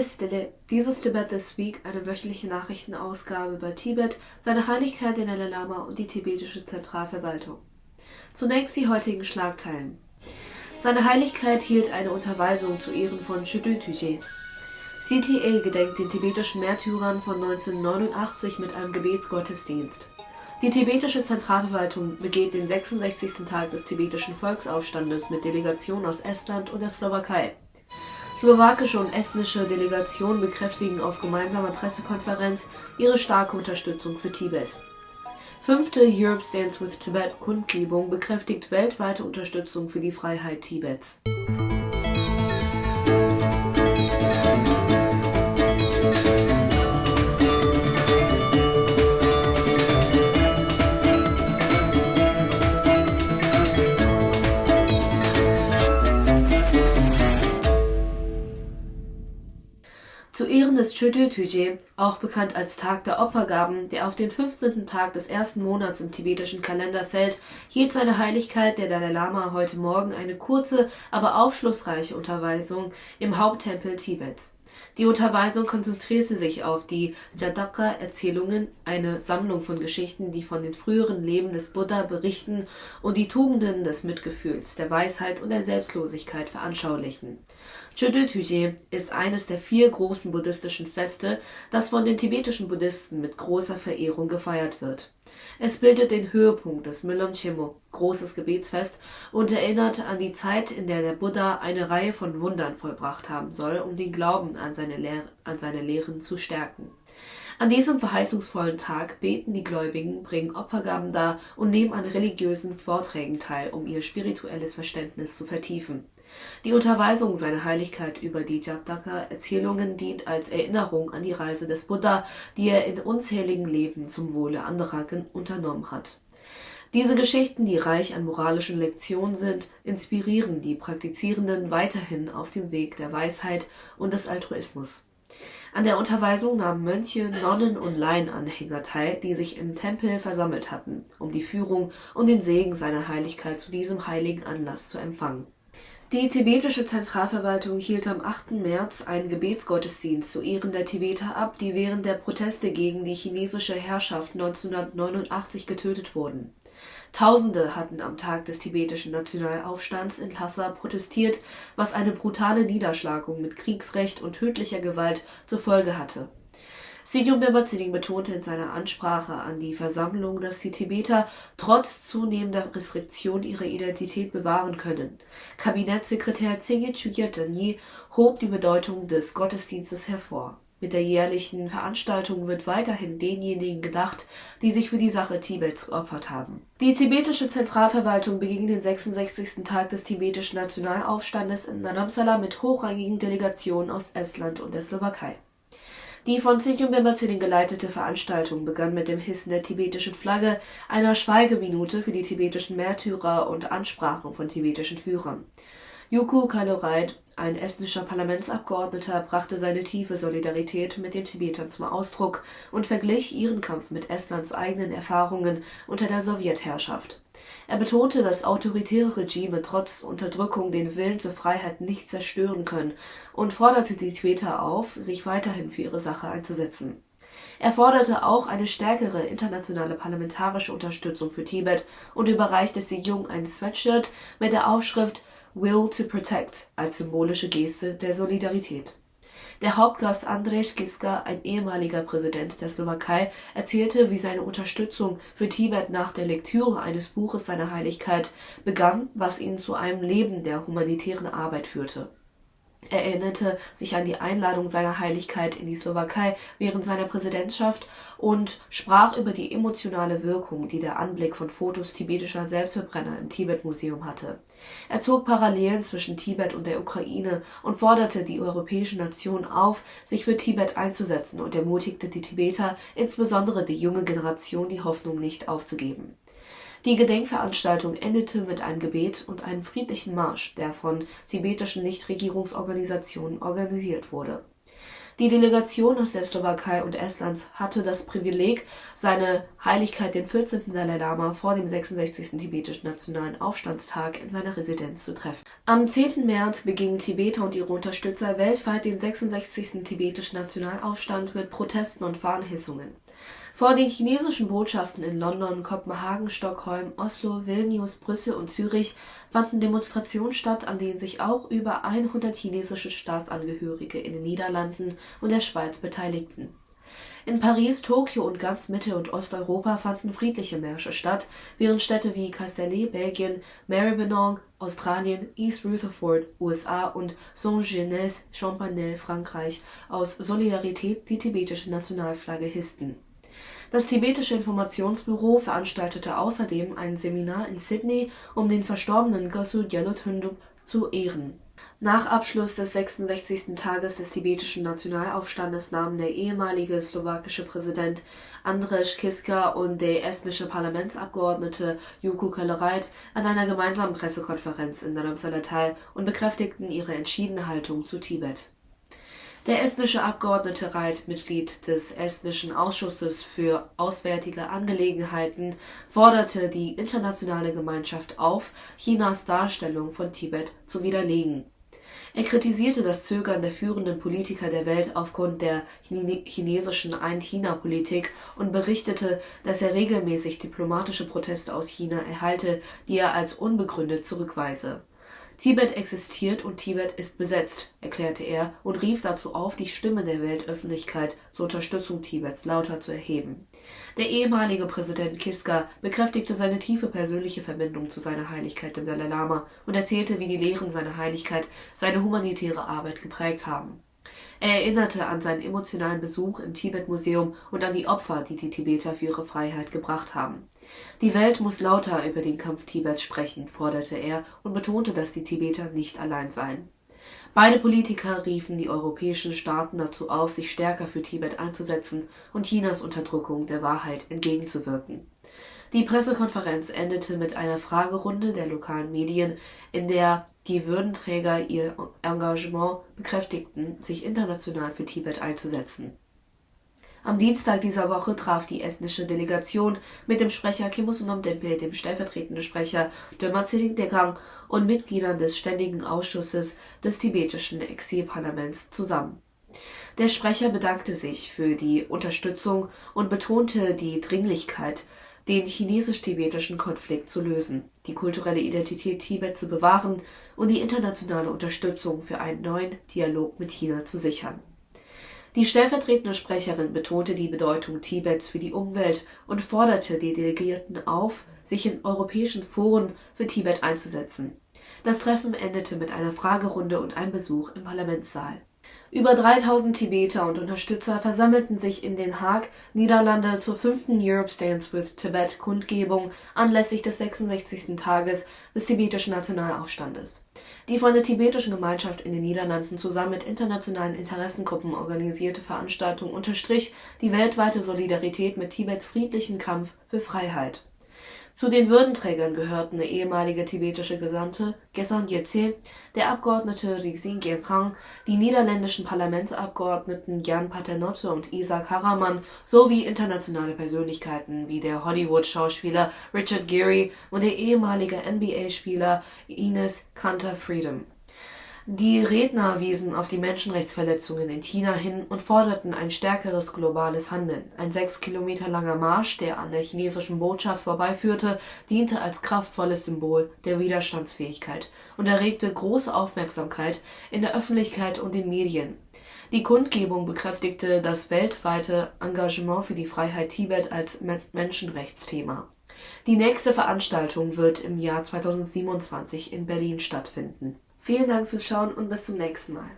Stille. Dies ist Tibet This Week, eine wöchentliche Nachrichtenausgabe über Tibet, seine Heiligkeit den Dalai Lama und die tibetische Zentralverwaltung. Zunächst die heutigen Schlagzeilen. Seine Heiligkeit hielt eine Unterweisung zu Ehren von Chodo Tuje. CTA gedenkt den tibetischen Märtyrern von 1989 mit einem Gebetsgottesdienst. Die tibetische Zentralverwaltung begeht den 66. Tag des tibetischen Volksaufstandes mit Delegationen aus Estland und der Slowakei. Slowakische und estnische Delegationen bekräftigen auf gemeinsamer Pressekonferenz ihre starke Unterstützung für Tibet. 5. Europe Stands with Tibet Kundgebung bekräftigt weltweite Unterstützung für die Freiheit Tibets. Zu Ehren des Chodo Tuje, auch bekannt als Tag der Opfergaben, der auf den 15. Tag des ersten Monats im tibetischen Kalender fällt, hielt seine Heiligkeit der Dalai Lama heute Morgen eine kurze, aber aufschlussreiche Unterweisung im Haupttempel Tibets. Die Unterweisung konzentrierte sich auf die Jataka-Erzählungen, eine Sammlung von Geschichten, die von den früheren Leben des Buddha berichten und die Tugenden des Mitgefühls, der Weisheit und der Selbstlosigkeit veranschaulichen. Chodo Tuje ist eines der 4 großen buddhistischen Feste, das von den tibetischen Buddhisten mit großer Verehrung gefeiert wird. Es bildet den Höhepunkt des Milom Chemo, großes Gebetsfest, und erinnert an die Zeit, in der der Buddha eine Reihe von Wundern vollbracht haben soll, um den Glauben an seine Lehren zu stärken. An diesem verheißungsvollen Tag beten die Gläubigen, bringen Opfergaben dar und nehmen an religiösen Vorträgen teil, um ihr spirituelles Verständnis zu vertiefen. Die Unterweisung seiner Heiligkeit über die Jataka-Erzählungen dient als Erinnerung an die Reise des Buddha, die er in unzähligen Leben zum Wohle anderer unternommen hat. Diese Geschichten, die reich an moralischen Lektionen sind, inspirieren die Praktizierenden weiterhin auf dem Weg der Weisheit und des Altruismus. An der Unterweisung nahmen Mönche, Nonnen und Laienanhänger teil, die sich im Tempel versammelt hatten, um die Führung und den Segen seiner Heiligkeit zu diesem heiligen Anlass zu empfangen. Die tibetische Zentralverwaltung hielt am 8. März einen Gebetsgottesdienst zu Ehren der Tibeter ab, die während der Proteste gegen die chinesische Herrschaft 1989 getötet wurden. Tausende hatten am Tag des tibetischen Nationalaufstands in Lhasa protestiert, was eine brutale Niederschlagung mit Kriegsrecht und tödlicher Gewalt zur Folge hatte. Sigyumbe Tsilling betonte in seiner Ansprache an die Versammlung, dass die Tibeter trotz zunehmender Restriktionen ihre Identität bewahren können. Kabinettssekretär Tshege Kyulje hob die Bedeutung des Gottesdienstes hervor. Mit der jährlichen Veranstaltung wird weiterhin denjenigen gedacht, die sich für die Sache Tibets geopfert haben. Die tibetische Zentralverwaltung beging den 66. Tag des tibetischen Nationalaufstandes in Dharamsala mit hochrangigen Delegationen aus Estland und der Slowakei. Die von Sigyumbe Tsilling geleitete Veranstaltung begann mit dem Hissen der tibetischen Flagge, einer Schweigeminute für die tibetischen Märtyrer und Ansprachen von tibetischen Führern. Jukku Kallureit, ein estnischer Parlamentsabgeordneter, brachte seine tiefe Solidarität mit den Tibetern zum Ausdruck und verglich ihren Kampf mit Estlands eigenen Erfahrungen unter der Sowjetherrschaft. Er betonte, dass autoritäre Regime trotz Unterdrückung den Willen zur Freiheit nicht zerstören können und forderte die Tibeter auf, sich weiterhin für ihre Sache einzusetzen. Er forderte auch eine stärkere internationale parlamentarische Unterstützung für Tibet und überreichte Sejong ein Sweatshirt mit der Aufschrift Will to Protect als symbolische Geste der Solidarität. Der Hauptgast Andrzej Kiska, ein ehemaliger Präsident der Slowakei, erzählte, wie seine Unterstützung für Tibet nach der Lektüre eines Buches seiner Heiligkeit begann, was ihn zu einem Leben der humanitären Arbeit führte. Er erinnerte sich an die Einladung seiner Heiligkeit in die Slowakei während seiner Präsidentschaft und sprach über die emotionale Wirkung, die der Anblick von Fotos tibetischer Selbstverbrenner im Tibet-Museum hatte. Er zog Parallelen zwischen Tibet und der Ukraine und forderte die europäischen Nationen auf, sich für Tibet einzusetzen, und ermutigte die Tibeter, insbesondere die junge Generation, die Hoffnung nicht aufzugeben. Die Gedenkveranstaltung endete mit einem Gebet und einem friedlichen Marsch, der von tibetischen Nichtregierungsorganisationen organisiert wurde. Die Delegation aus der Slowakei und Estlands hatte das Privileg, seine Heiligkeit den 14. Dalai Lama vor dem 66. tibetischen Nationalen Aufstandstag in seiner Residenz zu treffen. Am 10. März begingen Tibeter und ihre Unterstützer weltweit den 66. tibetischen Nationalaufstand mit Protesten und Fahnenhissungen. Vor den chinesischen Botschaften in London, Kopenhagen, Stockholm, Oslo, Vilnius, Brüssel und Zürich fanden Demonstrationen statt, an denen sich auch über 100 chinesische Staatsangehörige in den Niederlanden und der Schweiz beteiligten. In Paris, Tokio und ganz Mittel- und Osteuropa fanden friedliche Märsche statt, während Städte wie Castellet, Belgien, Maribyrnong, Australien, East Rutherford, USA und Saint-Genès, Champagney, Frankreich aus Solidarität die tibetische Nationalflagge hissten. Das tibetische Informationsbüro veranstaltete außerdem ein Seminar in Sydney, um den verstorbenen Gosu Djalot-Hundup zu ehren. Nach Abschluss des 66. Tages des tibetischen Nationalaufstandes nahmen der ehemalige slowakische Präsident Andrzej Kiska und der estnische Parlamentsabgeordnete Juku Kalereit an einer gemeinsamen Pressekonferenz in Dharamsala teil und bekräftigten ihre entschiedene Haltung zu Tibet. Der estnische Abgeordnete Reit, Mitglied des estnischen Ausschusses für Auswärtige Angelegenheiten, forderte die internationale Gemeinschaft auf, Chinas Darstellung von Tibet zu widerlegen. Er kritisierte das Zögern der führenden Politiker der Welt aufgrund der chinesischen Ein-China-Politik und berichtete, dass er regelmäßig diplomatische Proteste aus China erhalte, die er als unbegründet zurückweise. Tibet existiert und Tibet ist besetzt, erklärte er und rief dazu auf, die Stimme der Weltöffentlichkeit zur Unterstützung Tibets lauter zu erheben. Der ehemalige Präsident Kiska bekräftigte seine tiefe persönliche Verbindung zu seiner Heiligkeit dem Dalai Lama und erzählte, wie die Lehren seiner Heiligkeit seine humanitäre Arbeit geprägt haben. Er erinnerte an seinen emotionalen Besuch im Tibet-Museum und an die Opfer, die die Tibeter für ihre Freiheit gebracht haben. Die Welt muss lauter über den Kampf Tibets sprechen, forderte er und betonte, dass die Tibeter nicht allein seien. Beide Politiker riefen die europäischen Staaten dazu auf, sich stärker für Tibet einzusetzen und Chinas Unterdrückung der Wahrheit entgegenzuwirken. Die Pressekonferenz endete mit einer Fragerunde der lokalen Medien, in der die Würdenträger ihr Engagement bekräftigten, sich international für Tibet einzusetzen. Am Dienstag dieser Woche traf die estnische Delegation mit dem Sprecher Kimsunom Dempe, dem stellvertretenden Sprecher Döma Tshering und Mitgliedern des Ständigen Ausschusses des tibetischen Exilparlaments zusammen. Der Sprecher bedankte sich für die Unterstützung und betonte die Dringlichkeit, den chinesisch-tibetischen Konflikt zu lösen, die kulturelle Identität Tibets zu bewahren und die internationale Unterstützung für einen neuen Dialog mit China zu sichern. Die stellvertretende Sprecherin betonte die Bedeutung Tibets für die Umwelt und forderte die Delegierten auf, sich in europäischen Foren für Tibet einzusetzen. Das Treffen endete mit einer Fragerunde und einem Besuch im Parlamentssaal. Über 3000 Tibeter und Unterstützer versammelten sich in Den Haag, Niederlande, zur 5. Europe Stands with Tibet-Kundgebung anlässlich des 66. Tages des tibetischen Nationalaufstandes. Die von der tibetischen Gemeinschaft in den Niederlanden zusammen mit internationalen Interessengruppen organisierte Veranstaltung unterstrich die weltweite Solidarität mit Tibets friedlichem Kampf für Freiheit. Zu den Würdenträgern gehörten der ehemalige tibetische Gesandte Gesang Yetse, der Abgeordnete Rizien Gyaltrang, die niederländischen Parlamentsabgeordneten Jan Paternotte und Isaac Haraman sowie internationale Persönlichkeiten wie der Hollywood-Schauspieler Richard Gere und der ehemalige NBA-Spieler Enes Kanter Freedom. Die Redner wiesen auf die Menschenrechtsverletzungen in China hin und forderten ein stärkeres globales Handeln. Ein 6 Kilometer langer Marsch, der an der chinesischen Botschaft vorbeiführte, diente als kraftvolles Symbol der Widerstandsfähigkeit und erregte große Aufmerksamkeit in der Öffentlichkeit und den Medien. Die Kundgebung bekräftigte das weltweite Engagement für die Freiheit Tibet als Menschenrechtsthema. Die nächste Veranstaltung wird im Jahr 2027 in Berlin stattfinden. Vielen Dank fürs Schauen und bis zum nächsten Mal.